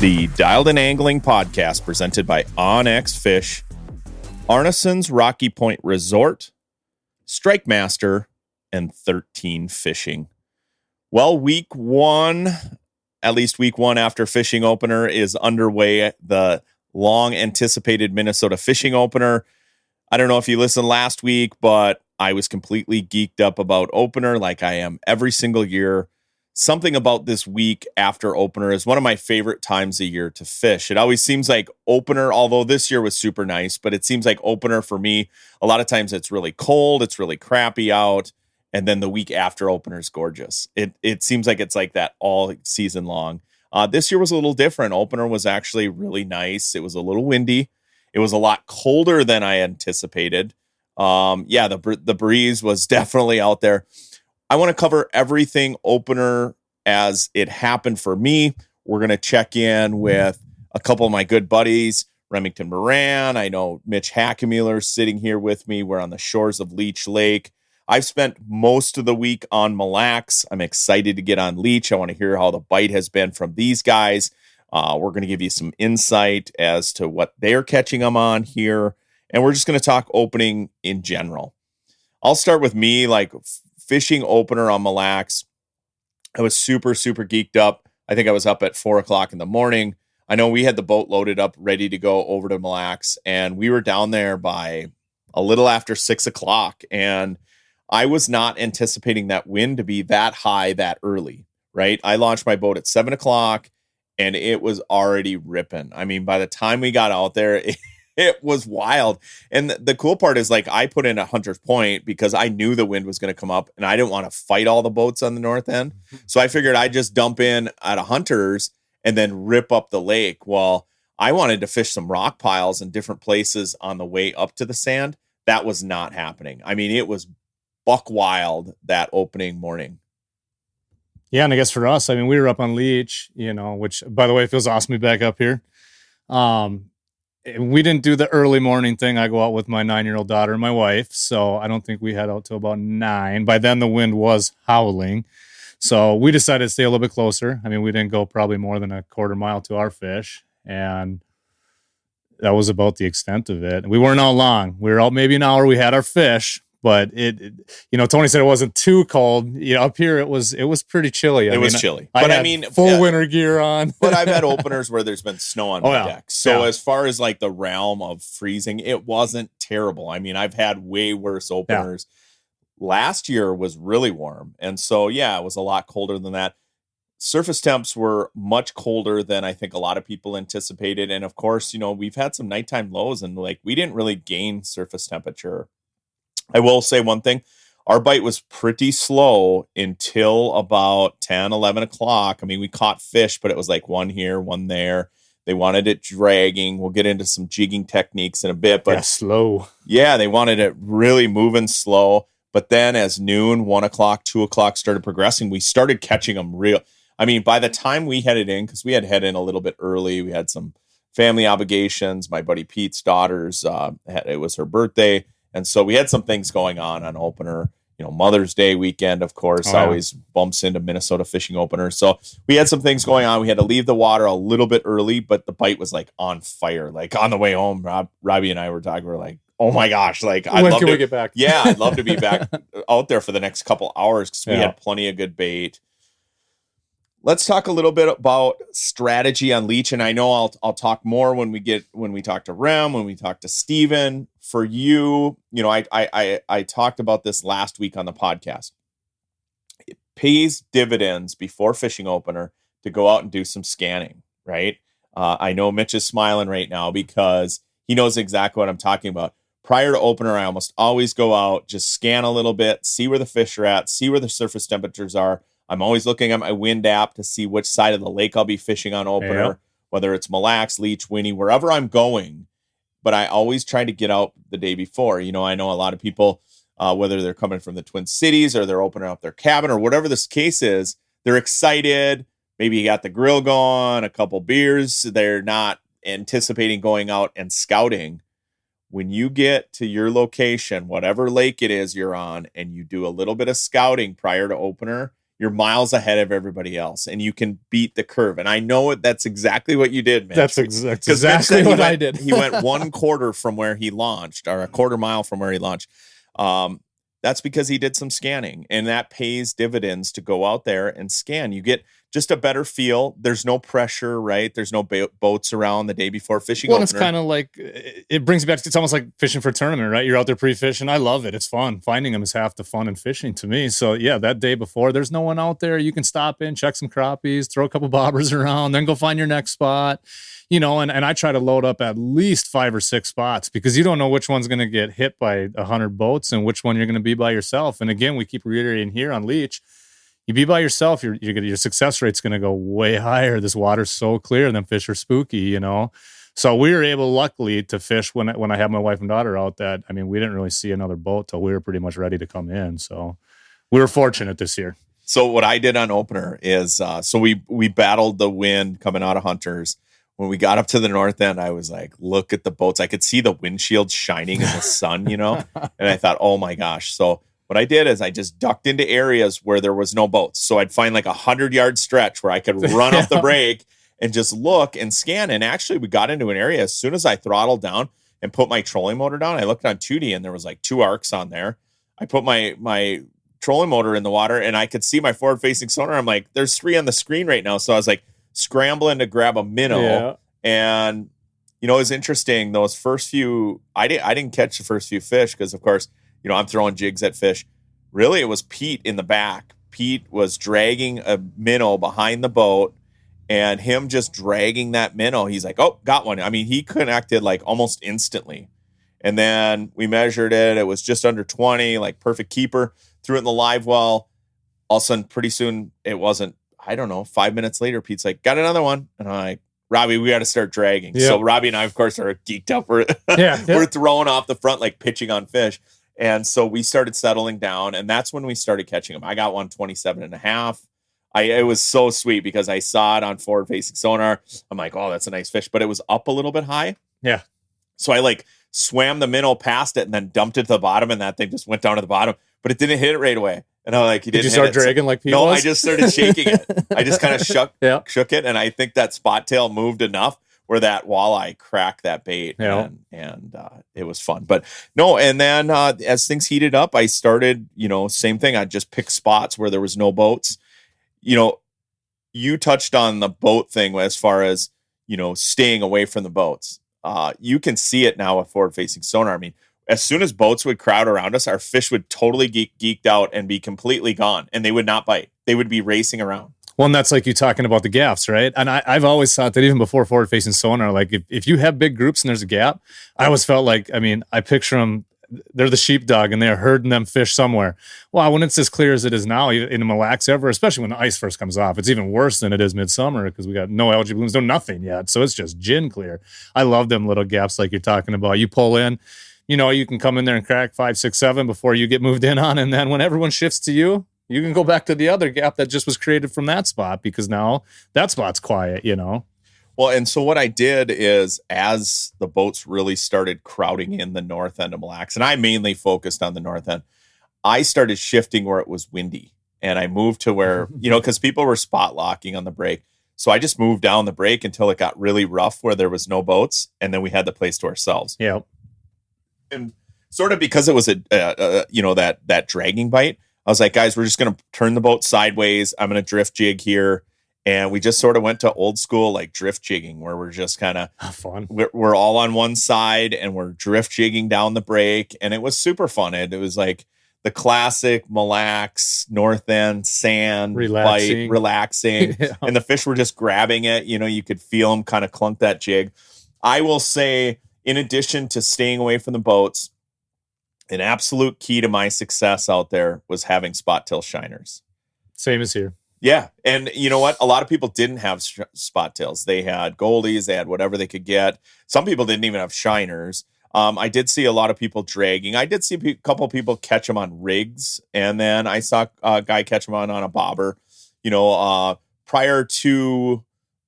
The Dialed In Angling podcast presented by OnX Fish, Arneson's Rocky Point Resort, Strike Master, and 13 Fishing. Well, week one, at least week one after fishing opener, is underway. The long anticipated Minnesota fishing opener. I don't know if you listened last week, but I was completely geeked up about opener like I am every single year. Something about this week after opener is one of my favorite times a year to fish. It always seems like opener, although this year was super nice, but it seems like opener for me, a lot of times it's really cold, it's really crappy out, and then the week after opener is gorgeous. It seems like it's like that all season long. This year was a little different. Opener was actually really nice. It was a little windy. It was a lot colder than I anticipated. The breeze was definitely out there. I want to cover everything opener as it happened for me. We're going to check in with a couple of my good buddies, Remington, Moren. I know Mitch Hackenmueller sitting here with me. We're on the shores of Leech Lake. I've spent most of the week on Mille. I'm excited to get on Leech. I want to hear how the bite has been from these guys. We're going to give you some insight as to what they're catching them on here. And we're just going to talk opening in general. I'll start with me, fishing opener on Mille. I was super, super geeked up. I think I was up at 4:00 in the morning. I know we had the boat loaded up, ready to go over to Mille, and we were down there by a little after 6:00. And I was not anticipating that wind to be that high that early, right? I launched my boat at 7:00 and it was already ripping. I mean, by the time we got out there, it was wild. And the cool part is I put in a Hunter's Point because I knew the wind was going to come up and I didn't want to fight all the boats on the north end. So I figured I'd just dump in at a Hunter's and then rip up the lake. Well, I wanted to fish some rock piles in different places on the way up to the sand. That was not happening. I mean, it was buck wild that opening morning. Yeah, and I guess for us, we were up on Leech, which, by the way, it feels awesome to be back up here. We didn't do the early morning thing. I go out with my 9-year-old daughter and my wife, so I don't think we had out till about 9. By then, the wind was howling, so we decided to stay a little bit closer. We didn't go probably more than a quarter mile to our fish, and that was about the extent of it. We weren't out long. We were out maybe an hour. We had our fish. But Tony said it wasn't too cold. Up here it was pretty chilly. It was chilly. But full winter gear on. But I've had openers where there's been snow on my deck. So as far as the realm of freezing, it wasn't terrible. I've had way worse openers. Yeah. Last year was really warm. And so, it was a lot colder than that. Surface temps were much colder than I think a lot of people anticipated. And of course, we've had some nighttime lows and we didn't really gain surface temperature. I will say one thing. Our bite was pretty slow until about 10, 11 o'clock. We caught fish, but it was one here, one there. They wanted it dragging. We'll get into some jigging techniques in a bit. But slow. Yeah, they wanted it really moving slow. But then as noon, 1 o'clock, 2 o'clock started progressing, we started catching them real. By the time we headed in, because we had head in a little bit early, we had some family obligations. My buddy Pete's daughter's, it was her birthday. And so we had some things going on opener. Mother's Day weekend, of course, always bumps into Minnesota fishing opener. So we had some things going on. We had to leave the water a little bit early, but the bite was on fire. On the way home, Robbie and I were talking. We're oh my gosh, when can we get back? Yeah, I'd love to be back out there for the next couple hours because we had plenty of good bait. Let's talk a little bit about strategy on Leech, and I know I'll talk more when we talk to Rem, when we talk to Steven. For you, I talked about this last week on the podcast. It pays dividends before fishing opener to go out and do some scanning, right? I know Mitch is smiling right now because he knows exactly what I'm talking about. Prior to opener, I almost always go out, just scan a little bit, see where the fish are at, see where the surface temperatures are. I'm always looking at my wind app to see which side of the lake I'll be fishing on opener, whether it's Mille, Leech, Winnie, wherever I'm going. But I always try to get out the day before. I know a lot of people, whether they're coming from the Twin Cities or they're opening up their cabin or whatever this case is, they're excited. Maybe you got the grill going, a couple beers. They're not anticipating going out and scouting. When you get to your location, whatever lake it is you're on, and you do a little bit of scouting prior to opener, you're miles ahead of everybody else and you can beat the curve. And I know that's exactly what you did, Mitch. That's exactly what I did. He went 1/4 from where he launched, or a 1/4 mile from where he launched. That's because he did some scanning, and that pays dividends to go out there and scan. You get just a better feel. There's no pressure, right? There's no boats around the day before fishing. Well, it's kind of like, it brings me back to, it's almost like fishing for a tournament, right? You're out there pre-fishing. I love it. It's fun. Finding them is half the fun in fishing to me. So yeah, that day before, there's no one out there. You can stop in, check some crappies, throw a couple bobbers around, then go find your next spot. You know, and I try to load up at least 5 or 6 spots, because you don't know which one's going to get hit by 100 boats and which one you're going to be by yourself. And again, we keep reiterating here on Leech, you be by yourself, your success rate's going to go way higher. This water's so clear, and them fish are spooky, you know. So we were able, luckily, to fish when I had my wife and daughter out. That, I mean, we didn't really see another boat till we were pretty much ready to come in. So we were fortunate this year. So what I did on opener is, so we battled the wind coming out of Hunters. When we got up to the north end, I was like, look at the boats. I could see the windshield shining in the sun, you know, and I thought, oh my gosh. So what I did is I just ducked into areas where there was no boats. So I'd find like 100-yard stretch where I could run up the brake and just look and scan. And actually we got into an area as soon as I throttled down and put my trolling motor down. I looked on 2D and there was like 2 arcs on there. I put my trolling motor in the water and I could see my forward facing sonar. I'm like, there's 3 on the screen right now. So I was like, scrambling to grab a minnow, and you know, it was interesting. Those first few, I didn't catch the first few fish because, of course, you know, I'm throwing jigs at fish. Really, it was Pete in the back. Pete was dragging a minnow behind the boat, and him just dragging that minnow. He's like, "Oh, got one." I mean, he connected like almost instantly, and then we measured it. It was just under 20, like perfect keeper. Threw it in the live well. All of a sudden, pretty soon, it wasn't. I don't know, 5 minutes later, Pete's like, got another one. And I'm like, Robbie, we got to start dragging. Yep. So Robbie and I, of course, are geeked up. We're throwing off the front, like pitching on fish. And so we started settling down, and that's when we started catching them. I got one 27.5. It was so sweet because I saw it on forward-facing sonar. I'm like, oh, that's a nice fish. But it was up a little bit high. Yeah. So I like swam the minnow past it and then dumped it to the bottom, and that thing just went down to the bottom. But it didn't hit it right away. And I'm like, did you start dragging like Pete No, was? I just started shaking it. I just kind of shook it. And I think that spot tail moved enough where that walleye cracked that bait. Yeah. And it was fun. But no, and then as things heated up, I started, you know, same thing. I'd just pick spots where there was no boats. You know, you touched on the boat thing as far as, you know, staying away from the boats. You can see it now with forward-facing sonar. I mean, as soon as boats would crowd around us, our fish would totally geeked out and be completely gone, and they would not bite. They would be racing around. Well, and that's like you talking about the gaps, right? And I've always thought that even before forward-facing sonar, like if you have big groups and there's a gap, I always felt like, I mean, I picture them, they're the sheepdog and they're herding them fish somewhere. Well, when it's as clear as it is now in the Mille Lacs ever, especially when the ice first comes off, it's even worse than it is midsummer because we got no algae blooms, no nothing yet. So it's just gin clear. I love them little gaps like you're talking about. You pull in, you know, you can come in there and crack 5, 6, 7 before you get moved in on. And then when everyone shifts to you, you can go back to the other gap that just was created from that spot because now that spot's quiet, you know? Well, and so what I did is as the boats really started crowding in the north end of Mille Lacs, and I mainly focused on the north end, I started shifting where it was windy. And I moved to where, you know, because people were spot locking on the break. So I just moved down the break until it got really rough where there was no boats. And then we had the place to ourselves. Yeah. And sort of because it was you know, that dragging bite, I was like, guys, we're just going to turn the boat sideways. I'm going to drift jig here. And we just sort of went to old school, like drift jigging, where we're just kind of fun. We're all on one side and we're drift jigging down the break. And it was super fun. It was like the classic Mille Lacs, north end, sand, bite, relaxing. Yeah. And the fish were just grabbing it. You know, you could feel them kind of clunk that jig. I will say, in addition to staying away from the boats, an absolute key to my success out there was having spot tail shiners. Same as here. Yeah. And you know what? A lot of people didn't have spot tails. They had goldies. They had whatever they could get. Some people didn't even have shiners. I did see a lot of people dragging. I did see a couple of people catch them on rigs. And then I saw a guy catch them on a bobber. You know, prior to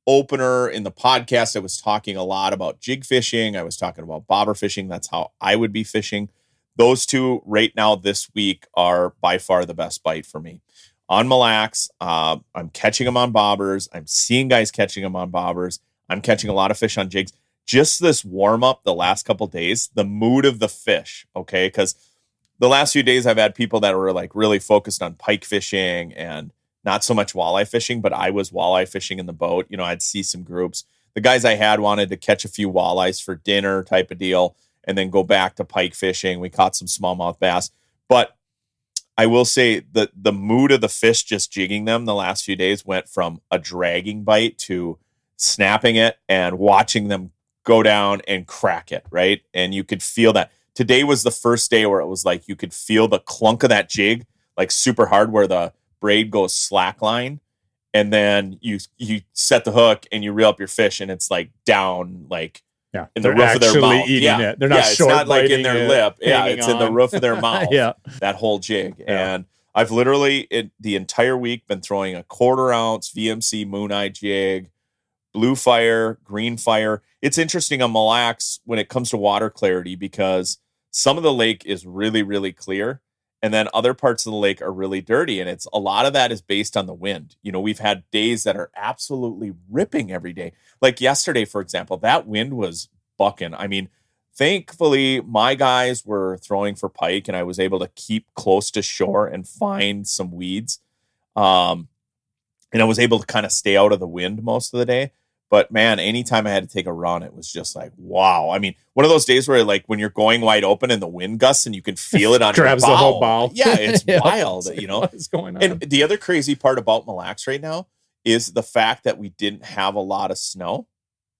opener in the podcast, I was talking a lot about jig fishing. I was talking about bobber fishing. That's how I would be fishing. Those two right now this week are by far the best bite for me. on Mille Lacs. I'm catching them on bobbers. I'm seeing guys catching them on bobbers. I'm catching a lot of fish on jigs. Just this warm up the last couple days, the mood of the fish, okay? Because the last few days I've had people that were like really focused on pike fishing and not so much walleye fishing, but I was walleye fishing in the boat. You know, I'd see some groups. The guys I had wanted to catch a few walleyes for dinner type of deal and then go back to pike fishing. We caught some smallmouth bass. But I will say that the mood of the fish just jigging them the last few days went from a dragging bite to snapping it and watching them go down and crack it, right? And you could feel that. Today was the first day where it was like you could feel the clunk of that jig, like super hard, where the braid goes slack line, and then you set the hook and you reel up your fish, and it's like down, like in the roof of their mouth. It. They're not short. It's not like in their lip. Yeah, it's in the roof of their mouth. That whole jig. Yeah. And I've literally the entire week been throwing a 1/4 ounce VMC Moon Eye jig, blue fire, green fire. It's interesting on Mille Lacs when it comes to water clarity, because some of the lake is really, really clear, and then other parts of the lake are really dirty. And it's a lot of that is based on the wind. You know, we've had days that are absolutely ripping every day. Like yesterday, for example, that wind was bucking. I mean, thankfully, my guys were throwing for pike, and I was able to keep close to shore and find some weeds. And I was able to kind of stay out of the wind most of the day. But man, anytime I had to take a run, it was just like, wow. I mean, one of those days where like when you're going wide open and the wind gusts and you can feel it on your bow. Grabs the whole bow. Yeah, it's wild, you know. What's going on? And the other crazy part about Mille Lacs right now is the fact that we didn't have a lot of snow.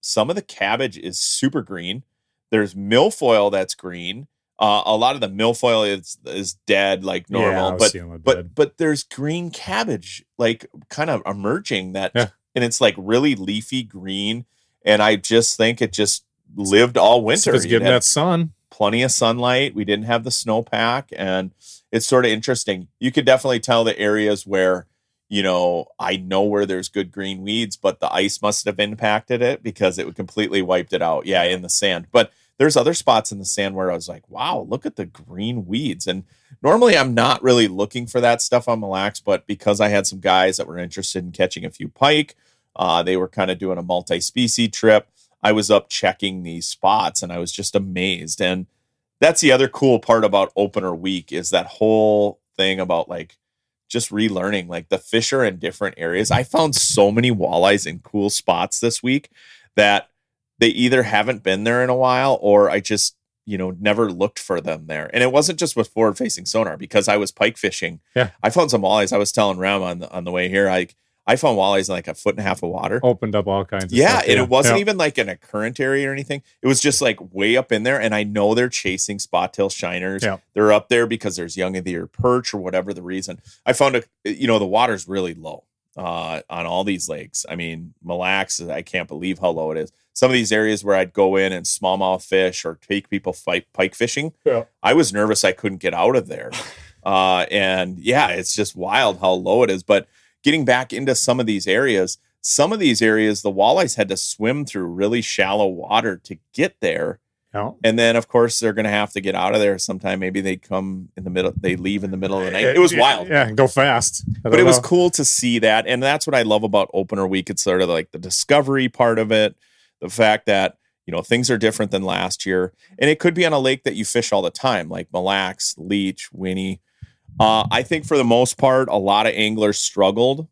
Some of the cabbage is super green. There's milfoil that's green. A lot of the milfoil is dead, like normal. But there's green cabbage, like kind of emerging that. Yeah. And it's like really leafy green. And I just think it just lived all winter. It's getting that sun. Plenty of sunlight. We didn't have the snowpack. And it's sort of interesting. You could definitely tell the areas where, you know, I know where there's good green weeds, but the ice must have impacted it because it completely wiped it out. Yeah, in the sand. But there's other spots in the sand where I was like, wow, look at the green weeds. And normally I'm not really looking for that stuff on Mille Lacs, but because I had some guys that were interested in catching a few pike, they were kind of doing a multi-species trip. I was up checking these spots and I was just amazed. And that's the other cool part about opener week is that whole thing about like just relearning, like the fish are in different areas. I found so many walleyes in cool spots this week that they either haven't been there in a while or I just, you know, never looked for them there. And it wasn't just with forward facing sonar because I was pike fishing. Yeah. I found some walleyes. I was telling Rem on the way here, I found walleyes in like 1.5 foot of water. Opened up all kinds of stuff. And it wasn't even like in a current area or anything. It was just like way up in there. And I know they're chasing spot tail shiners. Yeah. They're up there because there's young of the year perch or whatever the reason. I found the water's really low on all these lakes. I mean, Mille Lacs, I can't believe how low it is. Some of these areas where I'd go in and smallmouth fish or take people pike fishing, I was nervous I couldn't get out of there. And yeah, it's just wild how low it is. But getting back into some of these areas, the walleyes had to swim through really shallow water to get there. Yeah. And then, of course, they're going to have to get out of there sometime. Maybe they come in the middle. They leave in the middle of the night. It was wild. Yeah, go fast. But it was cool to see that. And that's what I love about opener week. It's sort of like the discovery part of it. The fact that, you know, things are different than last year. And it could be on a lake that you fish all the time, like Mille Lacs, Leech, Winnie. I think for the most part, a lot of anglers struggled,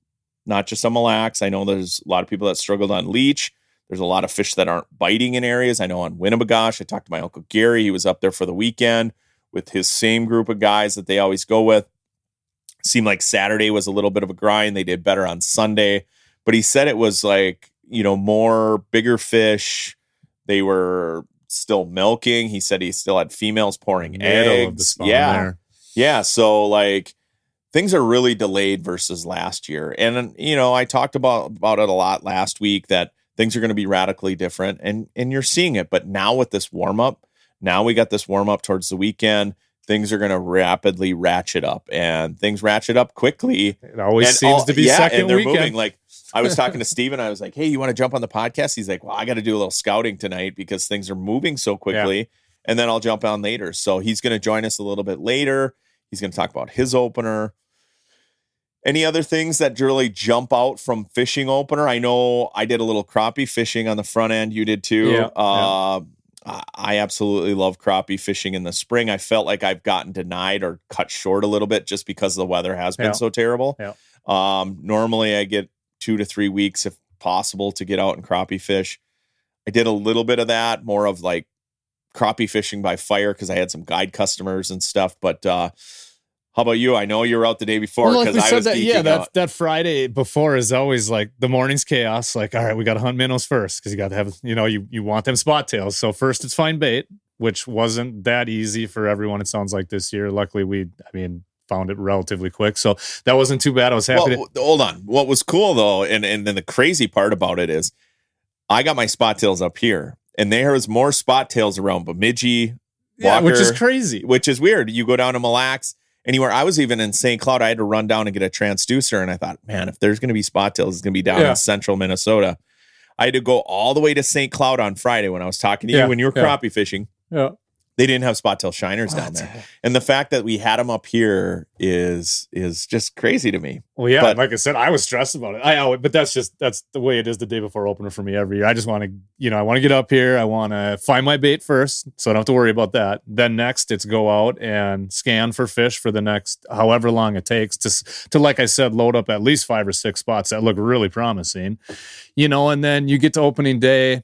not just on Mille Lacs. I know there's a lot of people that struggled on Leech. There's a lot of fish that aren't biting in areas. I know on Winnebagosh, I talked to my Uncle Gary. He was up there for the weekend with his same group of guys that they always go with. Seemed like Saturday was a little bit of a grind. They did better on Sunday. But he said it was like, you know, more bigger fish. They were still milking. He said he still had females pouring eggs. Yeah. So like things are really delayed versus last year. And, you know, I talked about it a lot last week that things are going to be radically different and you're seeing it. But now with this warm up, we got this warm up towards the weekend. Things are going to rapidly ratchet up and things ratchet up quickly. It always seems to be second and they're weekend. Moving. Like I was talking to Steven. I was like, hey, you want to jump on the podcast? He's like, well, I got to do a little scouting tonight because things are moving so quickly. Yeah. And then I'll jump on later. So he's going to join us a little bit later. He's going to talk about his opener. Any other things that really jump out from fishing opener? I know I did a little crappie fishing on the front end. You did too. Yeah. I absolutely love crappie fishing in the spring. I felt like I've gotten denied or cut short a little bit just because the weather has been so terrible. Yeah. Normally I get 2 to 3 weeks if possible to get out and crappie fish. I did a little bit of that, more of like crappie fishing by fire because I had some guide customers and stuff. But how about you? I know you were out the day before because I was geeking out. That Friday before is always like the morning's chaos. Like, all right, we got to hunt minnows first because you got to have, you want them spot tails. So first it's find bait, which wasn't that easy for everyone. It sounds like this year. Luckily, found it relatively quick. So that wasn't too bad. I was happy. Hold on. What was cool though, and then the crazy part about it is I got my spot tails up here and there was more spot tails around Bemidji, Walker, which is crazy. Which is weird. You go down to Mille, anywhere. I was even in St. Cloud. I had to run down and get a transducer. And I thought, man, if there's going to be spot tails, it's going to be down in central Minnesota. I had to go all the way to St. Cloud on Friday when I was talking to you when you were crappie fishing. Yeah. They didn't have spot tail shiners down there. And the fact that we had them up here is just crazy to me. Well, yeah, but, like I said, I was stressed about it. But that's the way it is the day before opener for me every year. I just want to, I want to get up here. I want to find my bait first, so I don't have to worry about that. Then next, it's go out and scan for fish for the next however long it takes to like I said, load up at least 5 or 6 spots that look really promising, and then you get to opening day.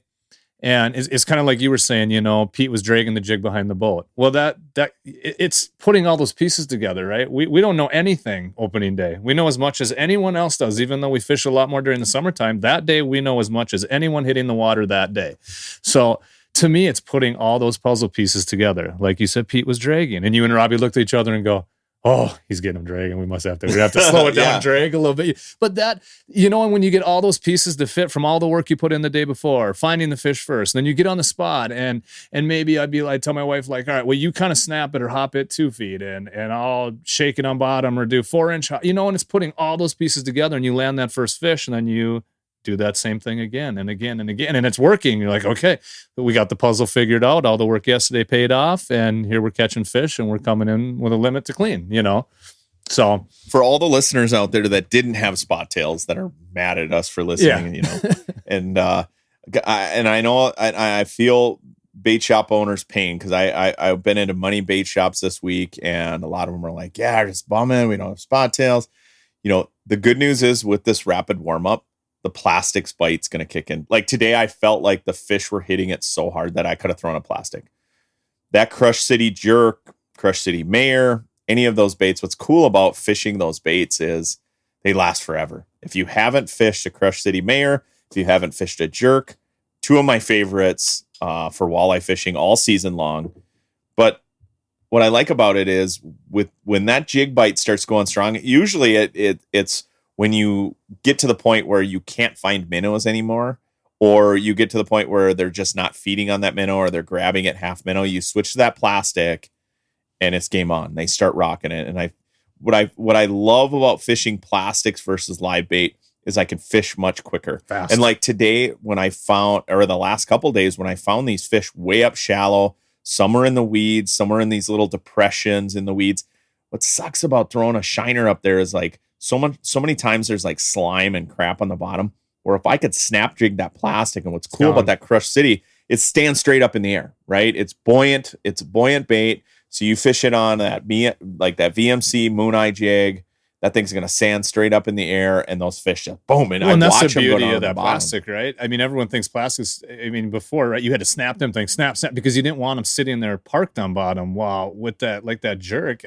And it's kind of like you were saying, Pete was dragging the jig behind the boat. Well, that it's putting all those pieces together, right? We don't know anything opening day. We know as much as anyone else does, even though we fish a lot more during the summertime. That day, we know as much as anyone hitting the water that day. So to me, it's putting all those puzzle pieces together. Like you said, Pete was dragging, and you and Robbie looked at each other and go, oh, he's getting him dragging. We have to slow it down, drag a little bit. But that, and when you get all those pieces to fit from all the work you put in the day before, finding the fish first, then you get on the spot and maybe I'd tell my wife like, all right, well, you kind of snap it or hop it 2 feet and I'll shake it on bottom or do 4-inch, and it's putting all those pieces together and you land that first fish and then you do that same thing again and again and again. And it's working. You're like, okay, we got the puzzle figured out. All the work yesterday paid off. And here we're catching fish and we're coming in with a limit to clean, So for all the listeners out there that didn't have spot tails that are mad at us for listening, and I know I feel bait shop owners pain because I've been into money bait shops this week and a lot of them are like, yeah, just bumming. We don't have spot tails. The good news is with this rapid warm up, the plastics bite's going to kick in. Like today, I felt like the fish were hitting it so hard that I could have thrown a plastic. That Crush City Jerk, Crush City Mayor, any of those baits, what's cool about fishing those baits is they last forever. If you haven't fished a Crush City Mayor, if you haven't fished a Jerk, 2 of my favorites for walleye fishing all season long. But what I like about it is when that jig bite starts going strong, usually it's when you get to the point where you can't find minnows anymore, or you get to the point where they're just not feeding on that minnow or they're grabbing at half minnow, you switch to that plastic and it's game on. They start rocking it. And what I love about fishing plastics versus live bait is I can fish much quicker. Fast. And like today when I found, or the last couple of days when I found these fish way up shallow, some are in the weeds, some are in these little depressions in the weeds. What sucks about throwing a shiner up there is like, so many times there's like slime and crap on the bottom, or if I could snap jig that plastic, and what's cool about that Crush City, it stands straight up in the air, right? It's buoyant bait. So you fish it on that VMC Moon Eye jig, that thing's going to stand straight up in the air and those fish just boom. And and that's the beauty of that plastic, right? Everyone thinks plastics, before, right? You had to snap them things, snap, because you didn't want them sitting there parked on bottom. Wow. With that, like that jerk,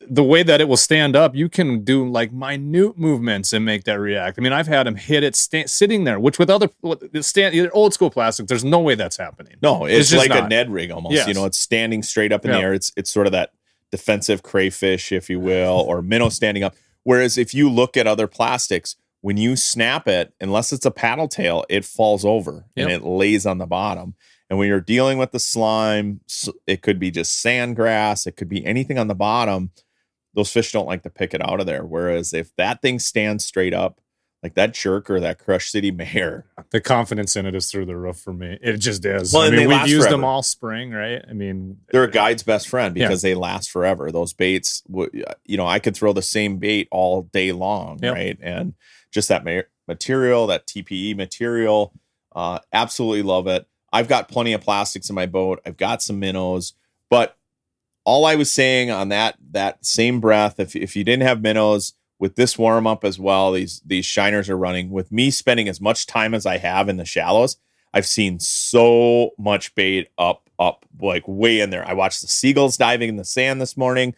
the way that it will stand up, you can do like minute movements and make that react. I've had them hit it sitting there, which with other old school plastic, there's no way that's happening. No, it's like a Ned rig almost. Yes. It's standing straight up in the air. It's sort of that defensive crayfish, if you will, or minnow standing up. Whereas if you look at other plastics, when you snap it, unless it's a paddle tail, it falls over and it lays on the bottom. And when you're dealing with the slime, it could be just sand grass. It could be anything on the bottom. Those fish don't like to pick it out of there. Whereas if that thing stands straight up, like that jerk or that Crush City Mare. The confidence in it is through the roof for me. It just is. Well, I and mean, they we've last used forever. them all spring, right? I mean, They're a guide's best friend because they last forever. Those baits, I could throw the same bait all day long, right? And just that material, that TPE material, absolutely love it. I've got plenty of plastics in my boat. I've got some minnows, but all I was saying on that same breath, if you didn't have minnows with this warm up as well, these shiners are running. With me spending as much time as I have in the shallows, I've seen so much bait up like way in there. I watched the seagulls diving in the sand this morning.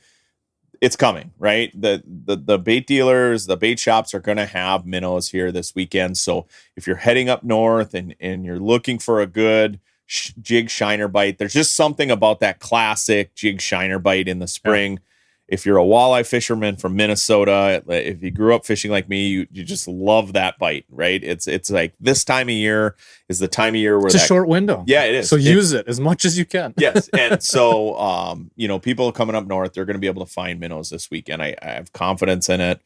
It's coming, right? The bait dealers, the bait shops are going to have minnows here this weekend. So if you're heading up north and you're looking for a good jig shiner bite, there's just something about that classic jig shiner bite in the spring. If you're a walleye fisherman from Minnesota, if you grew up fishing like me, you just love that bite, right? It's like this time of year is the time of year where it's a short window. Yeah, it is. So use it as much as you can. Yes. And so, people coming up north, they're going to be able to find minnows this weekend. I have confidence in it.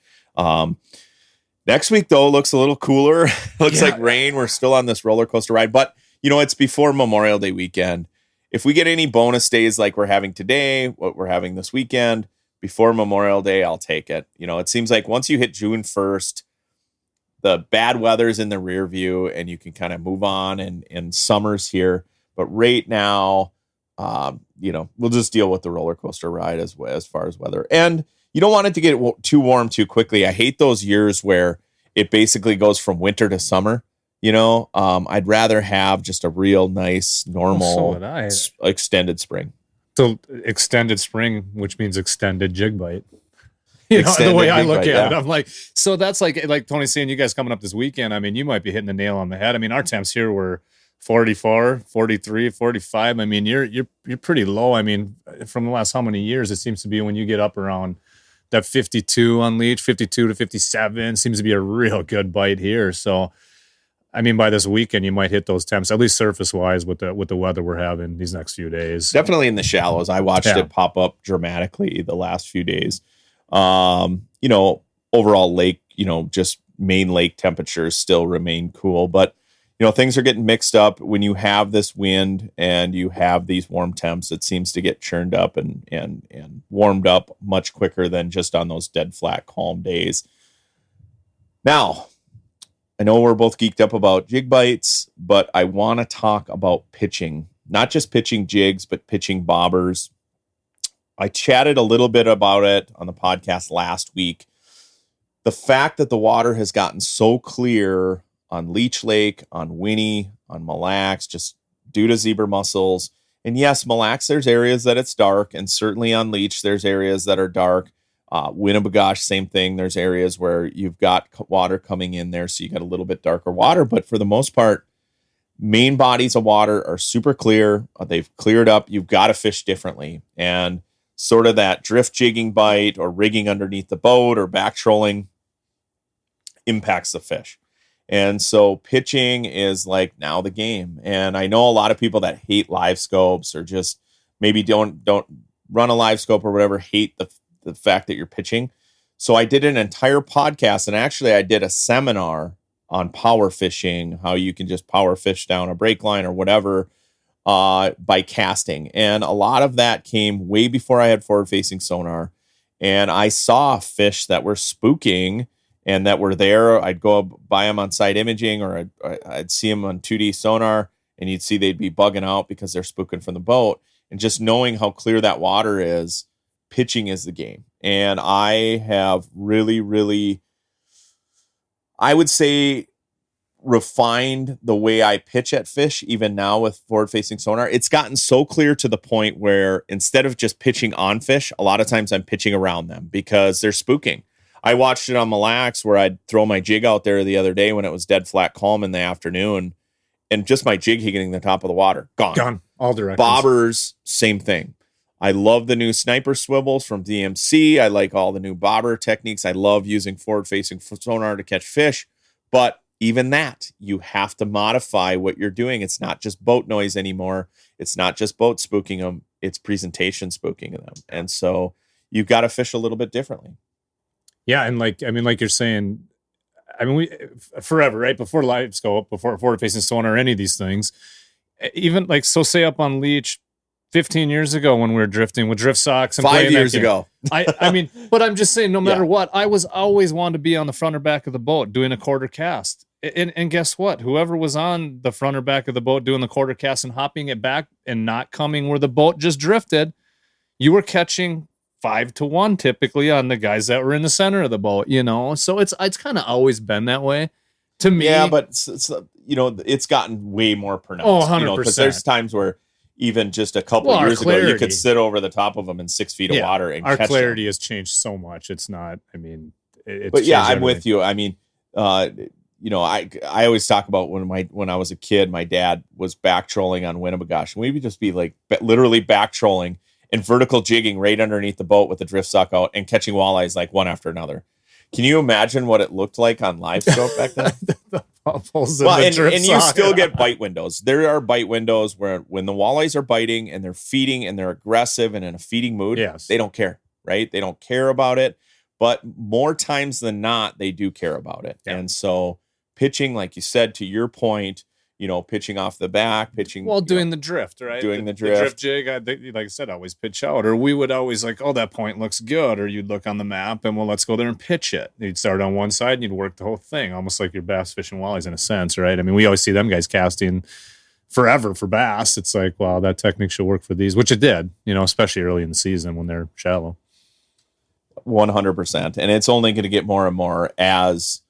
Next week, though, looks a little cooler. Looks like rain. We're still on this roller coaster ride, but it's before Memorial Day weekend. If we get any bonus days like we're having today, what we're having this weekend, before Memorial Day, I'll take it. It seems like once you hit June 1st, the bad weather's in the rear view and you can kind of move on and summer's here. But right now, we'll just deal with the roller coaster ride as far as weather. And you don't want it to get too warm too quickly. I hate those years where it basically goes from winter to summer. I'd rather have just a real nice, normal, extended spring. So extended spring, which means extended jig bite. The way I look at it, I'm like, so that's like Tony's saying, you guys coming up this weekend. I mean, you might be hitting the nail on the head. I mean, our temps here were 44, 43, 45. I mean, you're pretty low. I mean, from the last how many years, it seems to be when you get up around that 52 on Leech, 52 to 57 seems to be a real good bite here. So, I mean, by this weekend, you might hit those temps, at least surface-wise, with the weather we're having these next few days. Definitely in the shallows. I watched it pop up dramatically the last few days. Overall lake, just main lake temperatures still remain cool. But, things are getting mixed up. When you have this wind and you have these warm temps, it seems to get churned up and warmed up much quicker than just on those dead flat, calm days. Now, I know we're both geeked up about jig bites, but I want to talk about pitching, not just pitching jigs, but pitching bobbers. I chatted a little bit about it on the podcast last week. The fact that the water has gotten so clear on Leech Lake, on Winnie, on Mille, just due to zebra mussels. And yes, Mille, there's areas that it's dark, and certainly on Leech, there's areas that are dark. Winnebagosh, same thing. There's areas where you've got water coming in there, so you got a little bit darker water. But for the most part, main bodies of water are super clear. They've cleared up. You've got to fish differently. And sort of that drift jigging bite or rigging underneath the boat or back trolling impacts the fish. And so pitching is like now the game. And I know a lot of people that hate live scopes or just maybe don't run a live scope or whatever, hate the fact that you're pitching. So I did an entire podcast, and actually I did a seminar on power fishing, how you can just power fish down a brake line or whatever by casting. And a lot of that came way before I had forward-facing sonar. And I saw fish that were spooking and that were there. I'd go buy them on site imaging, or I'd see them on 2D sonar, and you'd see they'd be bugging out because they're spooking from the boat. And just knowing how clear that water is, pitching is the game. And I have really, really, I would say, refined the way I pitch at fish, even now with forward-facing sonar. It's gotten so clear to the point where instead of just pitching on fish, a lot of times I'm pitching around them because they're spooking. I watched it on Mille where I'd throw my jig out there the other day when it was dead flat calm in the afternoon, and just my jig hitting the top of the water. Gone. All directions. Bobbers, same thing. I love the new sniper swivels from DMC. I like all the new bobber techniques. I love using forward-facing sonar to catch fish. But even that, you have to modify what you're doing. It's not just boat noise anymore. It's not just boat spooking them. It's presentation spooking them. And so you've got to fish a little bit differently. Yeah, and like you're saying, I mean, we forever, right? Before live scope, before forward facing sonar, any of these things, even like, so say up on Leech 15 years ago when we were drifting with drift socks and 5 years ago. I mean, but I'm just saying, no matter what, I was always wanting to be on the front or back of the boat doing a quarter cast. And guess what? Whoever was on the front or back of the boat doing the quarter cast and hopping it back and not coming where the boat just drifted, you were catching 5-1 typically on the guys that were in the center of the boat, you know? So it's kind of always been that way to me. Yeah, but it's gotten way more pronounced. Oh, 100%. Because there's times where even just a couple of years ago, you could sit over the top of them in 6 feet of water and our catch clarity them. has changed so much. It's not, I mean, but yeah, I'm with you. I mean, I always talk about when I was a kid, my dad was back trolling on Winnebagosh, and we would just be like literally back trolling and vertical jigging right underneath the boat with the drift sock out and catching walleyes like one after another. Can you imagine what it looked like on live scope back then? And you still get bite windows. There are bite windows where when the walleyes are biting and they're feeding and they're aggressive and in a feeding mood, they don't care, right? They don't care about it. But more times than not, they do care about it. Yeah. And so pitching, like you said, to your point, pitching off the back, doing the drift, right? Doing the drift jig, like I said, always pitch out. Or we would always like, oh, that point looks good. Or you'd look on the map and, well, let's go there and pitch it. You'd start on one side and you'd work the whole thing, almost like your bass fishing walleyes in a sense, right? I mean, we always see them guys casting forever for bass. It's like, wow, that technique should work for these, which it did, especially early in the season when they're shallow. 100%. And it's only going to get more and more as,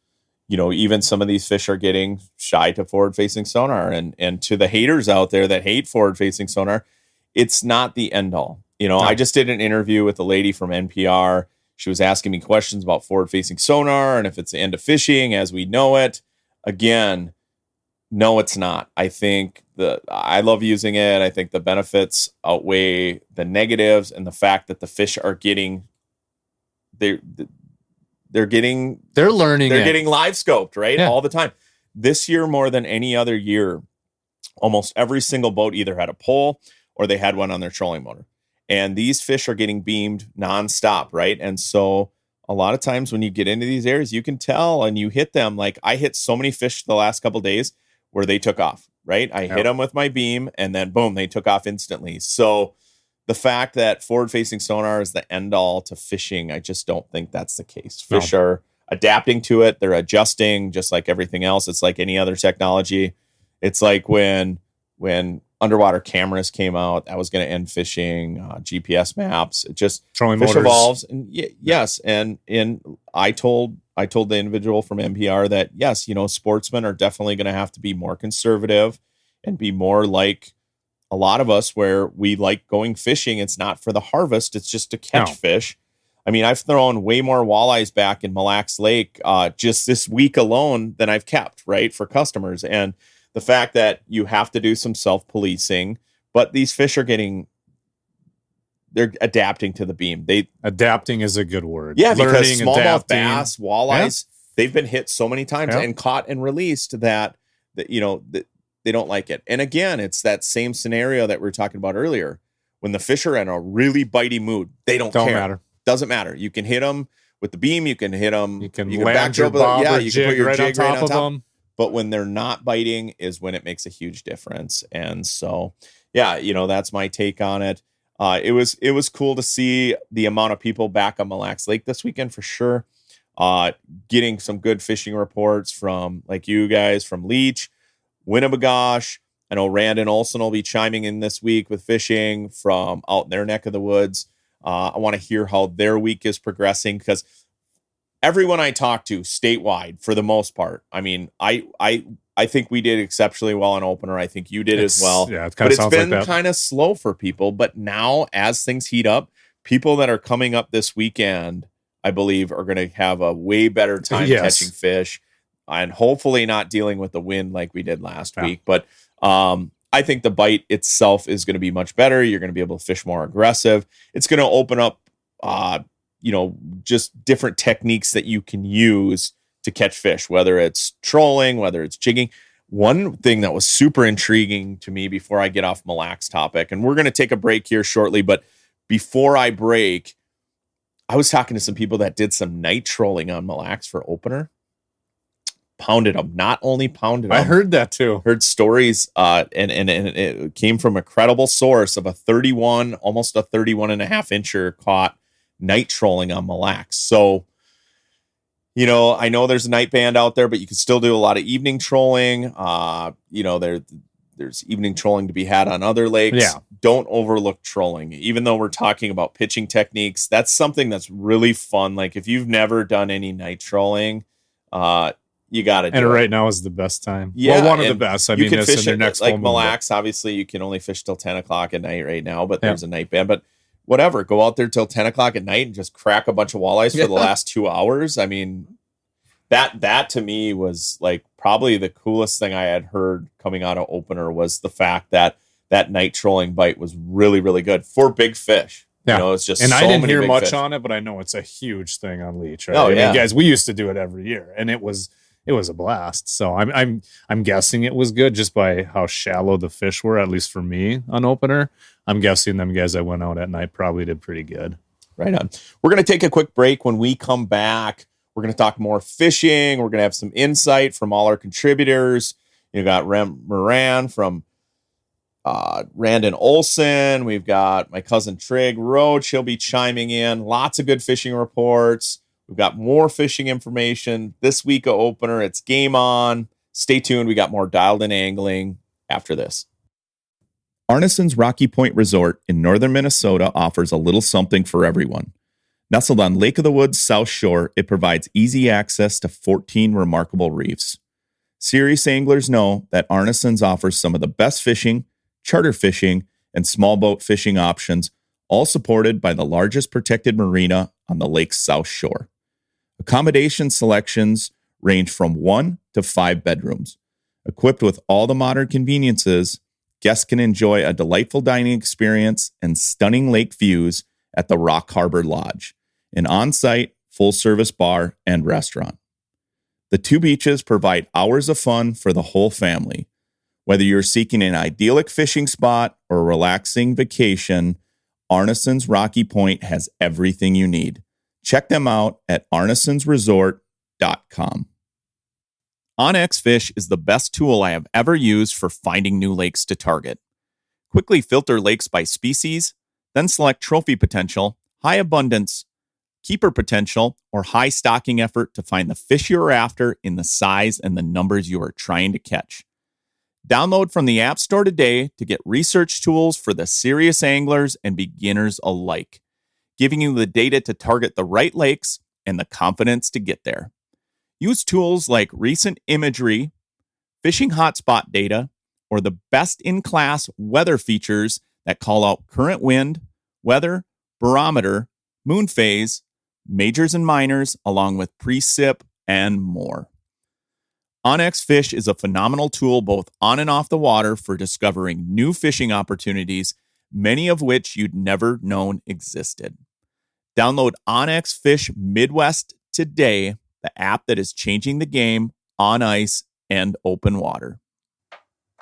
even some of these fish are getting shy to forward-facing sonar. And to the haters out there that hate forward-facing sonar, it's not the end-all. No. I just did an interview with a lady from NPR. She was asking me questions about forward-facing sonar and if it's the end of fishing as we know it. Again, no, it's not. I think I love using it. I think the benefits outweigh the negatives, and the fact that the fish are getting they're learning. They're getting live scoped, right? Yeah. All the time. This year, more than any other year, almost every single boat either had a pole or they had one on their trolling motor. And these fish are getting beamed nonstop, right? And so a lot of times when you get into these areas, you can tell and you hit them. Like I hit so many fish the last couple of days where they took off, right? I hit them with my beam and then boom, they took off instantly. So the fact that forward-facing sonar is the end-all to fishing, I just don't think that's the case. Fish are adapting to it. They're adjusting just like everything else. It's like any other technology. It's like when underwater cameras came out, that was going to end fishing, GPS maps. It just trolling fish motors evolves. And yes, and I told the individual from NPR that yes, sportsmen are definitely going to have to be more conservative and be more like a lot of us where we like going fishing. It's not for the harvest. It's just to catch fish. I mean, I've thrown way more walleyes back in Mille Lake just this week alone than I've kept, right, for customers. And the fact that you have to do some self-policing, but these fish are they're adapting to the beam. Adapting is a good word. Yeah, because smallmouth bass, walleyes, they've been hit so many times and caught and released that they don't like it. And again, it's that same scenario that we were talking about earlier. When the fish are in a really bitey mood, they don't care. Matter. Doesn't matter. You can hit them with the beam. You can hit them. You can land your bob or you can put your right jig on right top of them. But when they're not biting is when it makes a huge difference. And so, that's my take on it. It was cool to see the amount of people back on Mille Lake this weekend for sure. Getting some good fishing reports from like you guys from Leech, Winnebagosh. I know Rand and Olson will be chiming in this week with fishing from out in their neck of the woods. I want to hear how their week is progressing because everyone I talk to statewide, for the most part, I mean, I think we did exceptionally well on opener. I think you did as well. Yeah, but it's been kind of slow for people. But now, as things heat up, people that are coming up this weekend, I believe, are going to have a way better time catching fish. And hopefully not dealing with the wind like we did last week. But I think the bite itself is going to be much better. You're going to be able to fish more aggressive. It's going to open up, just different techniques that you can use to catch fish, whether it's trolling, whether it's jigging. One thing that was super intriguing to me before I get off Mille Lake's topic, and we're going to take a break here shortly, but before I break, I was talking to some people that did some night trolling on Mille Lake's for opener. pounded them. Not only pounded them. I heard that too. Heard stories, and it came from a credible source of a 31, almost a 31 and a half incher caught night trolling on Mille. So, I know there's a night band out there, but you can still do a lot of evening trolling. There's evening trolling to be had on other lakes. Yeah. Don't overlook trolling. Even though we're talking about pitching techniques, that's something that's really fun. Like if you've never done any night trolling, you got to do it. And right now is the best time. Yeah, well, one of the best. I mean, can this fish in their it, next like full moon, Mille, obviously you can only fish till 10 o'clock at night right now, but there's a night band. But whatever, go out there till 10 o'clock at night and just crack a bunch of walleyes for the last 2 hours. I mean, that to me was like probably the coolest thing I had heard coming out of opener was the fact that night trolling bite was really, really good for big fish. Yeah. It's just and so I didn't many hear big much fish. on it, but I know it's a huge thing on Leech. Right? Oh, I yeah. mean, guys, we used to do it every year, and it was a blast. So I'm guessing it was good just by how shallow the fish were, at least for me on opener. I'm guessing them guys that went out at night probably did pretty good. Right on. We're going to take a quick break. When we come back, we're going to talk more fishing. We're going to have some insight from all our contributors. You got Moren from Randon Olson. We've got my cousin Trig Roach. He'll be chiming in. Lots of good fishing reports. We've got more fishing information. This week of opener, it's game on. Stay tuned. We got more dialed in angling after this. Arneson's Rocky Point Resort in northern Minnesota offers a little something for everyone. Nestled on Lake of the Woods South Shore, it provides easy access to 14 remarkable reefs. Serious anglers know that Arneson's offers some of the best fishing, charter fishing, and small boat fishing options, all supported by the largest protected marina on the lake's South Shore. Accommodation selections range from 1 to 5 bedrooms. Equipped with all the modern conveniences, guests can enjoy a delightful dining experience and stunning lake views at the Rock Harbor Lodge, an on-site, full-service bar and restaurant. The two beaches provide hours of fun for the whole family. Whether you're seeking an idyllic fishing spot or a relaxing vacation, Arneson's Rocky Point has everything you need. Check them out at arnesonsresort.com. OnX Fish is the best tool I have ever used for finding new lakes to target. Quickly filter lakes by species, then select trophy potential, high abundance, keeper potential, or high stocking effort to find the fish you're after in the size and the numbers you are trying to catch. Download from the App Store today to get research tools for the serious anglers and beginners alike, giving you the data to target the right lakes and the confidence to get there. Use tools like recent imagery, fishing hotspot data, or the best-in-class weather features that call out current wind, weather, barometer, moon phase, majors and minors, along with precip and more. OnX Fish is a phenomenal tool both on and off the water for discovering new fishing opportunities, many of which you'd never known existed. Download OnX Fish Midwest today, the app that is changing the game on ice and open water.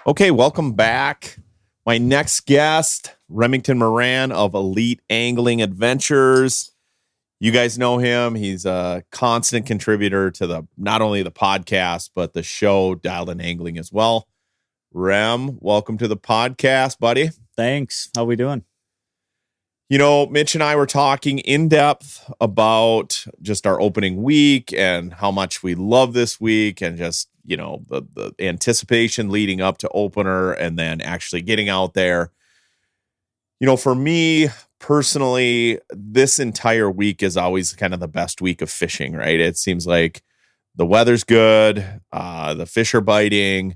Okay, welcome back. My next guest, Remington Moren of Elite Angling Adventures. You guys know him. He's a constant contributor to not only the podcast, but the show Dialed in Angling as well. Rem, welcome to the podcast, buddy. Thanks. How we doing? Mitch and I were talking in depth about just our opening week and how much we love this week and just, the anticipation leading up to opener and then actually getting out there. For me personally, this entire week is always kind of the best week of fishing, right? It seems like the weather's good, the fish are biting,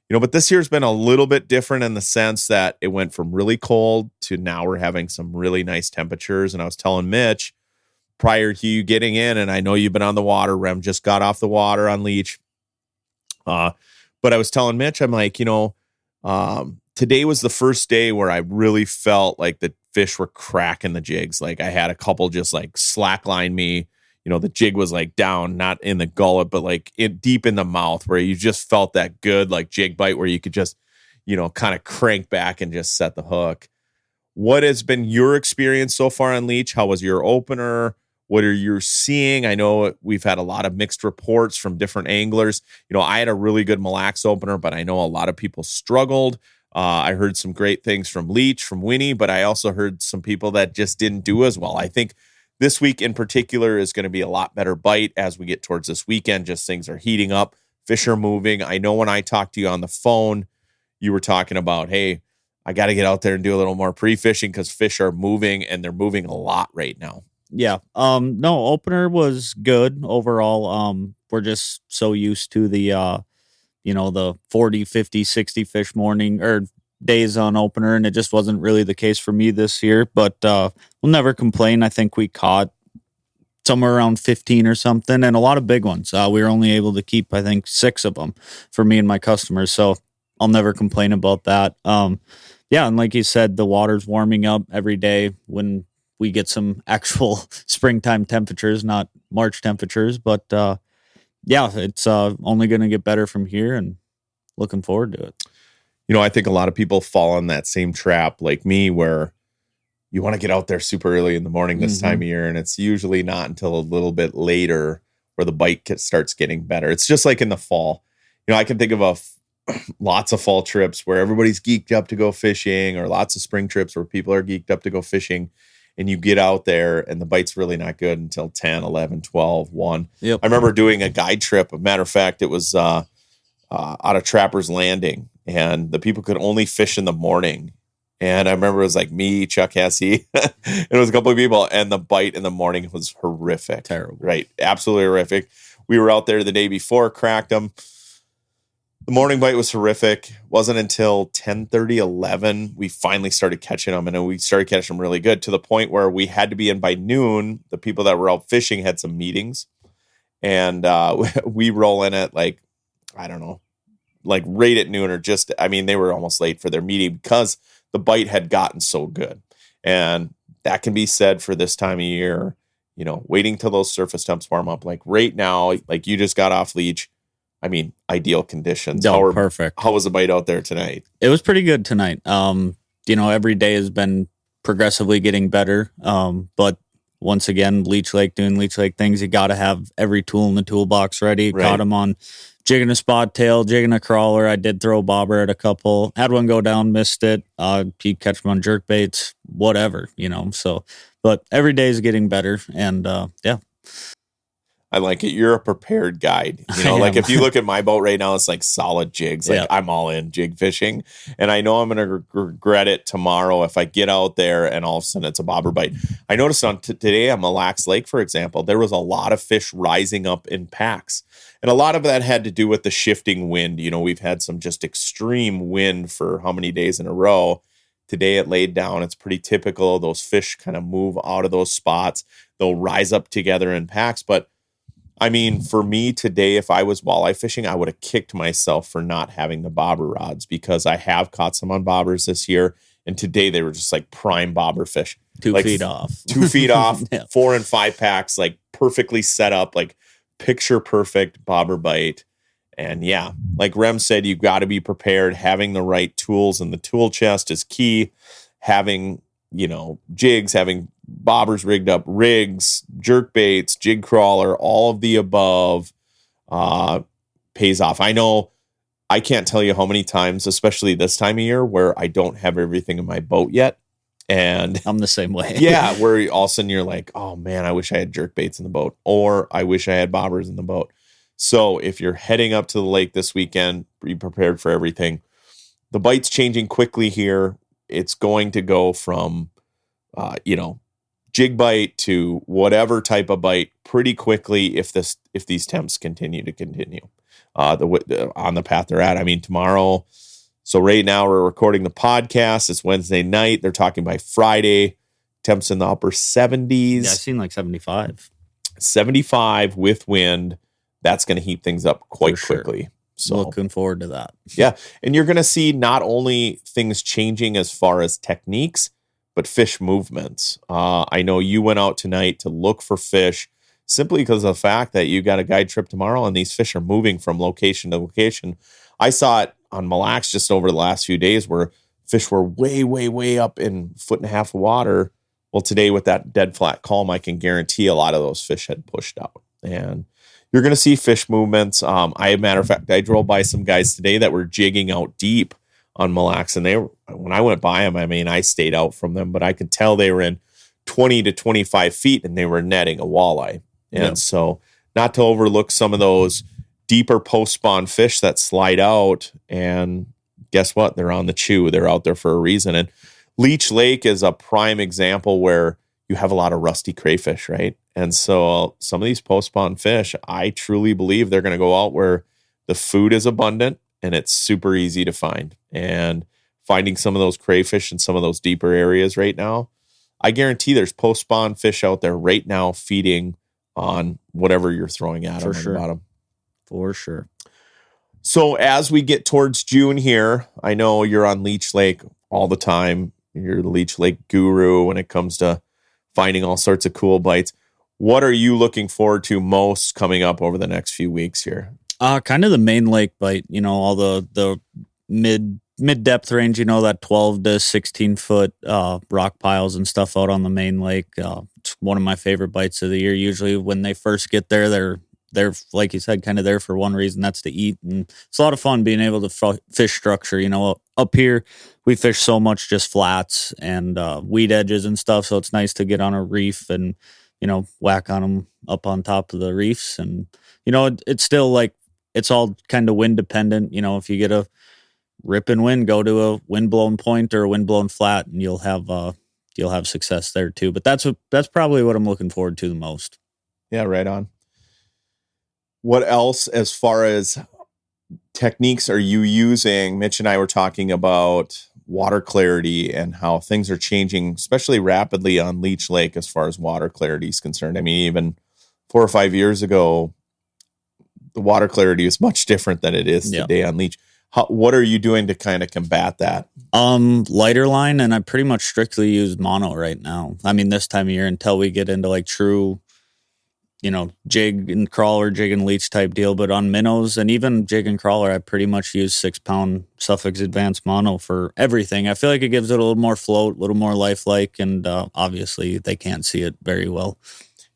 but this year's been a little bit different in the sense that it went from really cold to now we're having some really nice temperatures. And I was telling Mitch prior to you getting in, and I know you've been on the water, Rem just got off the water on Leech. But I was telling Mitch, I'm like, today was the first day where I really felt like the fish were cracking the jigs. Like I had a couple just like slackline me. The jig was like down, not in the gullet, but like deep in the mouth where you just felt that good like jig bite where you could just, kind of crank back and just set the hook. What has been your experience so far on Leech? How was your opener? What are you seeing? I know we've had a lot of mixed reports from different anglers. I had a really good Mille Lacs opener, but I know a lot of people struggled. I heard some great things from Leech, from Winnie, but I also heard some people that just didn't do as well. I think this week in particular is going to be a lot better bite as we get towards this weekend. Just things are heating up. Fish are moving. I know when I talked to you on the phone, you were talking about, hey, I got to get out there and do a little more pre-fishing because fish are moving, and they're moving a lot right now. Yeah. No, opener was good overall. We're just so used to the, the 40, 50, 60 fish morning or days on opener, and it just wasn't really the case for me this year, but we'll never complain. I think we caught somewhere around 15 or something, and a lot of big ones. We were only able to keep, I think, 6 of them for me and my customers, so I'll never complain about that. Yeah, and like you said, the water's warming up every day when we get some actual springtime temperatures, not March temperatures, but yeah, it's only going to get better from here, and looking forward to it. I think a lot of people fall in that same trap like me where you want to get out there super early in the morning this time of year, and it's usually not until a little bit later where the bite starts getting better. It's just like in the fall. I can think of lots of fall trips where everybody's geeked up to go fishing, or lots of spring trips where people are geeked up to go fishing, and you get out there and the bite's really not good until 10, 11, 12, 1. Yep. I remember doing a guide trip. As a matter of fact, it was out of Trapper's Landing, and the people could only fish in the morning. And I remember it was like me, Chuck Hesse, and it was a couple of people, and the bite in the morning was horrific. Terrible. Right. Absolutely horrific. We were out there the day before, cracked them. The morning bite was horrific. Wasn't until 10:30, 11, we finally started catching them, and we started catching them really good, to the point where we had to be in by noon. The people that were out fishing had some meetings, and we roll in at like, I don't know, like right at noon, or just, they were almost late for their meeting because the bite had gotten so good. And that can be said for this time of year, waiting till those surface temps warm up. Like right now, like you just got off Leech. Ideal conditions. Oh, perfect. How was the bite out there tonight? It was pretty good tonight. Every day has been progressively getting better. But once again, Leech Lake doing Leech Lake things. You got to have every tool in the toolbox ready. Right. Caught him on jigging a spot tail, jigging a crawler. I did throw a bobber at a couple. Had one go down, missed it. He catch them on jerk baits, whatever, So, but every day is getting better, and yeah. I like it. You're a prepared guide. Like if you look at my boat right now, it's like solid jigs. Like I'm all in jig fishing, and I know I'm going to regret it tomorrow if I get out there and all of a sudden it's a bobber bite. I noticed on today on Mille Lacs Lake, for example, there was a lot of fish rising up in packs, and a lot of that had to do with the shifting wind. We've had some just extreme wind for how many days in a row. Today it laid down. It's pretty typical. Those fish kind of move out of those spots. They'll rise up together in packs, but for me today, if I was walleye fishing, I would have kicked myself for not having the bobber rods, because I have caught some on bobbers this year, and today they were just like prime bobber fish. 2 like feet off. 2 feet off, Yeah. 4 and 5 packs, like perfectly set up, like picture perfect bobber bite. And yeah, like Rem said, you got to be prepared. Having the right tools in the tool chest is key. Having, jigs, having bobbers rigged up, rigs, jerk baits, jig crawler, all of the above pays off. I know I can't tell you how many times, especially this time of year, where I don't have everything in my boat yet. And I'm the same way. Yeah, where all of a sudden you're like, oh man, I wish I had jerk baits in the boat, or I wish I had bobbers in the boat. So if you're heading up to the lake this weekend, be prepared for everything. The bite's changing quickly here. It's going to go from, jig bite to whatever type of bite pretty quickly if these temps continue on the path they're at. Tomorrow. So right now we're recording the podcast. It's Wednesday night. They're talking by Friday. Temps in the upper 70s. Yeah, I've seen like 75. 75 with wind. That's going to heat things up quite quickly. So looking forward to that. Yeah. And you're going to see not only things changing as far as techniques, but fish movements. I know you went out tonight to look for fish simply because of the fact that you got a guide trip tomorrow and these fish are moving from location to location. I saw it on Mille Lacs just over the last few days where fish were way, way, way up in 1.5 feet of water. Well, today with that dead flat calm, I can guarantee a lot of those fish had pushed out, and you're going to see fish movements. Matter of fact, I drove by some guys today that were jigging out deep on Mille, and when I went by them, I mean, I stayed out from them, but I could tell they were in 20 to 25 feet and they were netting a walleye. And so not to overlook some of those deeper post-spawn fish that slide out, and guess what? They're on the chew. They're out there for a reason. And Leech Lake is a prime example where you have a lot of rusty crayfish, right? And so some of these post-spawn fish, I truly believe they're going to go out where the food is abundant and it's super easy to find. And finding some of those crayfish in some of those deeper areas right now, I guarantee there's post-spawn fish out there right now feeding on whatever you're throwing at them on the bottom. For sure. So as we get towards June here, I know you're on Leech Lake all the time. You're the Leech Lake guru when it comes to finding all sorts of cool bites. What are you looking forward to most coming up over the next few weeks here? Kind of the main lake bite, all the mid depth range, that 12 to 16 foot rock piles and stuff out on the main lake. It's one of my favorite bites of the year. Usually when they first get there, they're like you said, kind of there for one reason, that's to eat. And it's a lot of fun being able to fish structure. Up here we fish so much just flats and weed edges and stuff. So it's nice to get on a reef and, whack on them up on top of the reefs. And, it's still like, it's all kind of wind dependent. If you get a ripping wind, go to a wind blown point or a wind blown flat and you'll have success there too. But that's probably what I'm looking forward to the most. Yeah, right on. What else as far as techniques are you using? Mitch and I were talking about water clarity and how things are changing, especially rapidly on Leech Lake as far as water clarity is concerned. I mean, even 4 or 5 years ago, the water clarity is much different than it is today on Leech. What are you doing to kind of combat that? Lighter line, and I pretty much strictly use mono right now. I mean, this time of year until we get into like true, jig and crawler, jig and leech type deal. But on minnows and even jig and crawler, I pretty much use 6-pound Suffix Advanced Mono for everything. I feel like it gives it a little more float, a little more lifelike, and obviously they can't see it very well.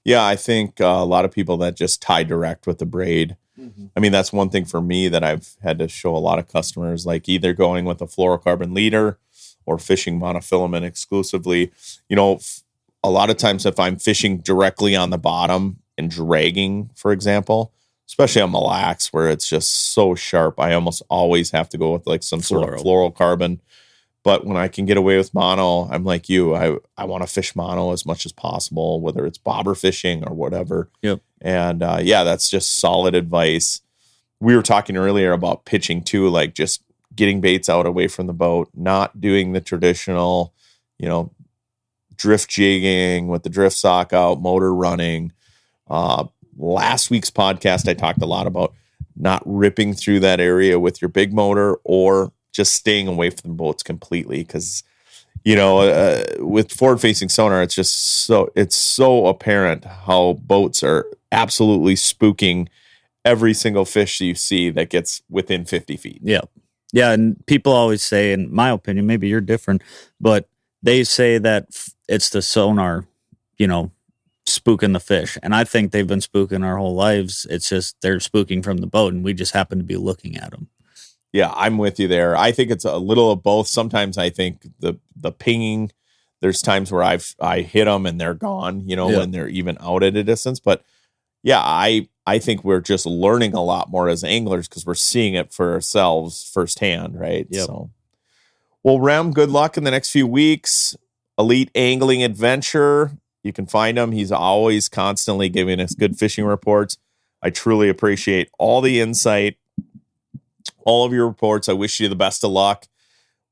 Yeah, I think a lot of people that just tie direct with the braid. Mm-hmm. I mean, that's one thing for me that I've had to show a lot of customers, like either going with a fluorocarbon leader or fishing monofilament exclusively. A lot of times if I'm fishing directly on the bottom and dragging, for example, especially on Mille where it's just so sharp, I almost always have to go with like some sort of fluorocarbon. But when I can get away with mono, I'm like you. I want to fish mono as much as possible, whether it's bobber fishing or whatever. Yep. And that's just solid advice. We were talking earlier about pitching too, like just getting baits out away from the boat, not doing the traditional, drift jigging with the drift sock out, motor running. Last week's podcast, I talked a lot about not ripping through that area with your big motor or just staying away from boats completely. Because, with forward facing sonar, it's so apparent how boats are absolutely spooking every single fish you see that gets within 50 feet. Yeah. Yeah. And people always say, in my opinion, maybe you're different, but they say that it's the sonar, spooking the fish. And I think they've been spooking our whole lives. It's just they're spooking from the boat and we just happen to be looking at them. Yeah, I'm with you there. I think it's a little of both. Sometimes I think the pinging, there's times where I hit them and they're gone, when they're even out at a distance. But yeah, I think we're just learning a lot more as anglers because we're seeing it for ourselves firsthand, right? Yep. So, well, Rem, good luck in the next few weeks. Elite Angling Adventure. You can find him. He's always constantly giving us good fishing reports. I truly appreciate all the insight, all of your reports. I wish you the best of luck.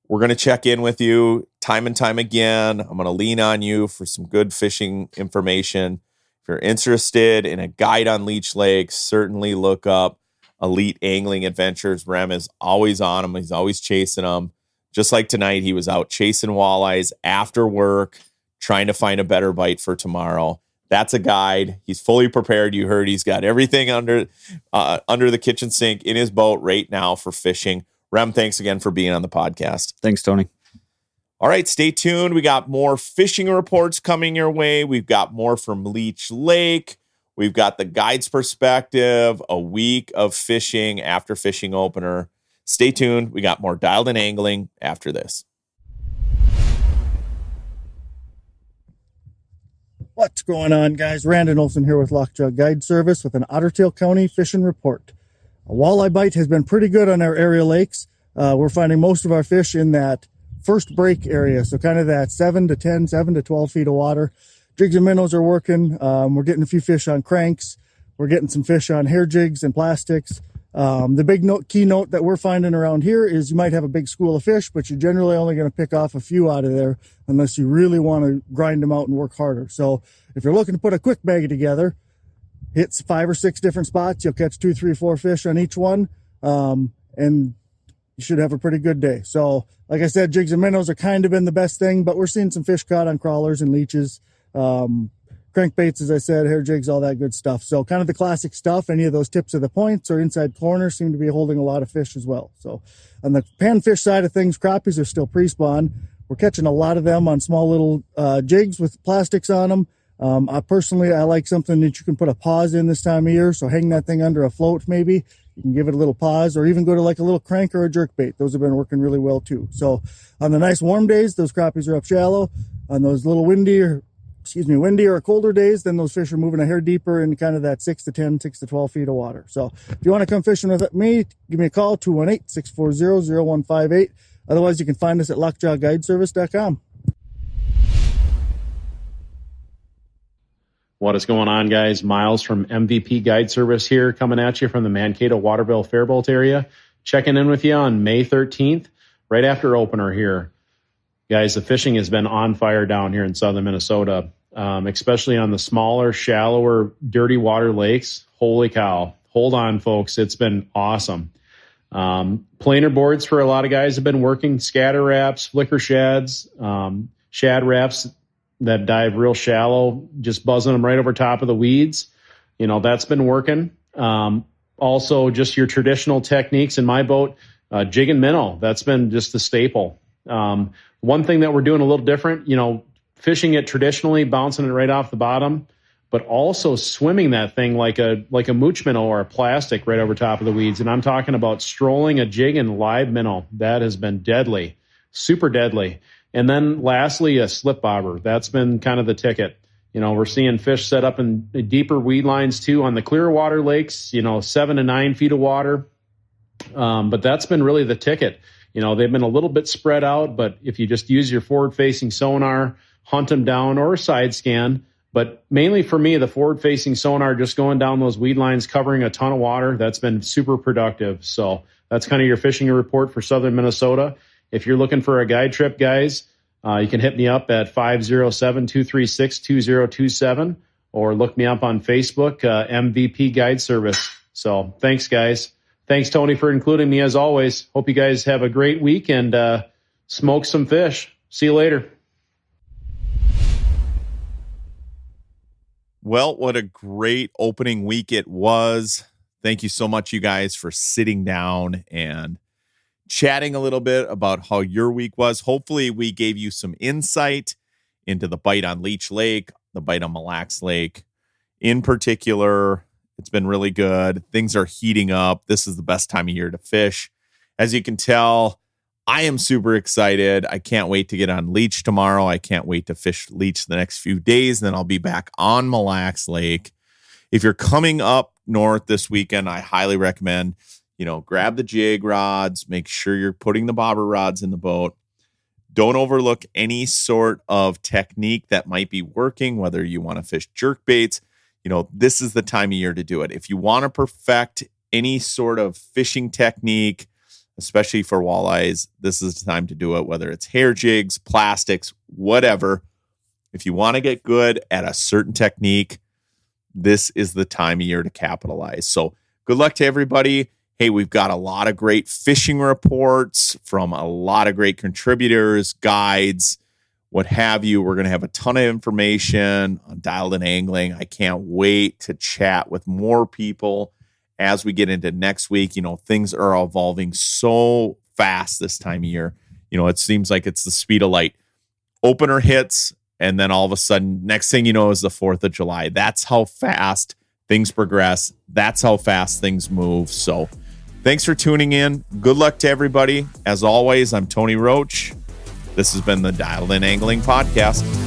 We're going to check in with you time and time again. I'm going to lean on you for some good fishing information. If you're interested in a guide on Leech Lake, certainly look up Elite Angling Adventures. Rem is always on them. He's always chasing them. Just like tonight, he was out chasing walleyes after work, trying to find a better bite for tomorrow. That's a guide. He's fully prepared. You heard he's got everything under the kitchen sink in his boat right now for fishing. Rem, thanks again for being on the podcast. Thanks, Tony. All right, stay tuned. We got more fishing reports coming your way. We've got more from Leech Lake. We've got the guide's perspective, a week of fishing after fishing opener. Stay tuned. We got more Dialed In Angling after this. What's going on, guys? Randon Olson here with Lockjaw Guide Service with an Ottertail County fishing report. A walleye bite has been pretty good on our area lakes. We're finding most of our fish in that first break area, so kind of that 7 to 10, 7 to 12 feet of water. Jigs and minnows are working. We're getting a few fish on cranks. We're getting some fish on hair jigs and plastics. The big keynote that we're finding around here is you might have a big school of fish, but you're generally only going to pick off a few out of there unless you really want to grind them out and work harder. So if you're looking to put a quick bag together, hit 5 or 6 different spots. You'll catch 2, 3, 4 fish on each one, and you should have a pretty good day. So like I said, jigs and minnows are kind of been the best thing, but we're seeing some fish caught on crawlers and leeches. Crankbaits, as I said, hair jigs, all that good stuff. So kind of the classic stuff. Any of those tips of the points or inside corners seem to be holding a lot of fish as well. So on the panfish side of things, crappies are still pre-spawn. We're catching a lot of them on small little jigs with plastics on them. I like something that you can put a pause in this time of year. So hang that thing under a float maybe. You can give it a little pause, or even go to like a little crank or a jerk bait. Those have been working really well too. So on the nice warm days, those crappies are up shallow. On those little windy or colder days, then those fish are moving a hair deeper in kind of that 6 to 10, 6 to 12 feet of water. So if you want to come fishing with me, give me a call, 218-640-0158. Otherwise, you can find us at lockjawguideservice.com. What is going on, guys? Miles from MVP Guide Service here, coming at you from the Mankato, Waterville, Faribault area. Checking in with you on May 13th, right after opener here. Guys, the fishing has been on fire down here in southern Minnesota, especially on the smaller, shallower, dirty water lakes. Holy cow. Hold on, folks. It's been awesome. Planer boards for a lot of guys have been working. Scatter wraps, flicker shads, shad wraps that dive real shallow, just buzzing them right over top of the weeds. That's been working. Also, just your traditional techniques in my boat, jig and minnow. That's been just the staple. One thing that we're doing a little different, fishing it traditionally, bouncing it right off the bottom, but also swimming that thing like a mooch minnow or a plastic right over top of the weeds. And I'm talking about strolling a jig and live minnow. That has been deadly, super deadly. And then lastly, a slip bobber. That's been kind of the ticket. We're seeing fish set up in deeper weed lines too on the clear water lakes, 7 to 9 feet of water. But that's been really the ticket. They've been a little bit spread out, but if you just use your forward-facing sonar, hunt them down, or a side scan. But mainly for me, the forward-facing sonar, just going down those weed lines, covering a ton of water, that's been super productive. So that's kind of your fishing report for southern Minnesota. If you're looking for a guide trip, guys, you can hit me up at 507-236-2027 or look me up on Facebook, MVP Guide Service. So thanks, guys. Thanks, Tony, for including me as always. Hope you guys have a great week and smoke some fish. See you later. Well, what a great opening week it was. Thank you so much, you guys, for sitting down and chatting a little bit about how your week was. Hopefully, we gave you some insight into the bite on Leech Lake, the bite on Mille Lake. In particular, it's been really good. Things are heating up. This is the best time of year to fish. As you can tell, I am super excited. I can't wait to get on Leech tomorrow. I can't wait to fish Leech the next few days. Then I'll be back on Mille Lake. If you're coming up north this weekend, I highly recommend, grab the jig rods. Make sure you're putting the bobber rods in the boat. Don't overlook any sort of technique that might be working, whether you want to fish jerk baits. This is the time of year to do it. If you want to perfect any sort of fishing technique, especially for walleyes, this is the time to do it, whether it's hair jigs, plastics, whatever. If you want to get good at a certain technique, this is the time of year to capitalize. So good luck to everybody. Hey, we've got a lot of great fishing reports from a lot of great contributors, guides, what have you. We're going to have a ton of information on Dialed In Angling. I can't wait to chat with more people as we get into next week. Things are evolving so fast this time of year. it seems like it's the speed of light. Opener hits, and then all of a sudden, next thing you know is the 4th of July. That's how fast things progress. That's how fast things move. So thanks for tuning in. Good luck to everybody. As always, I'm Tony Roach. This has been the Dialed In Angling Podcast.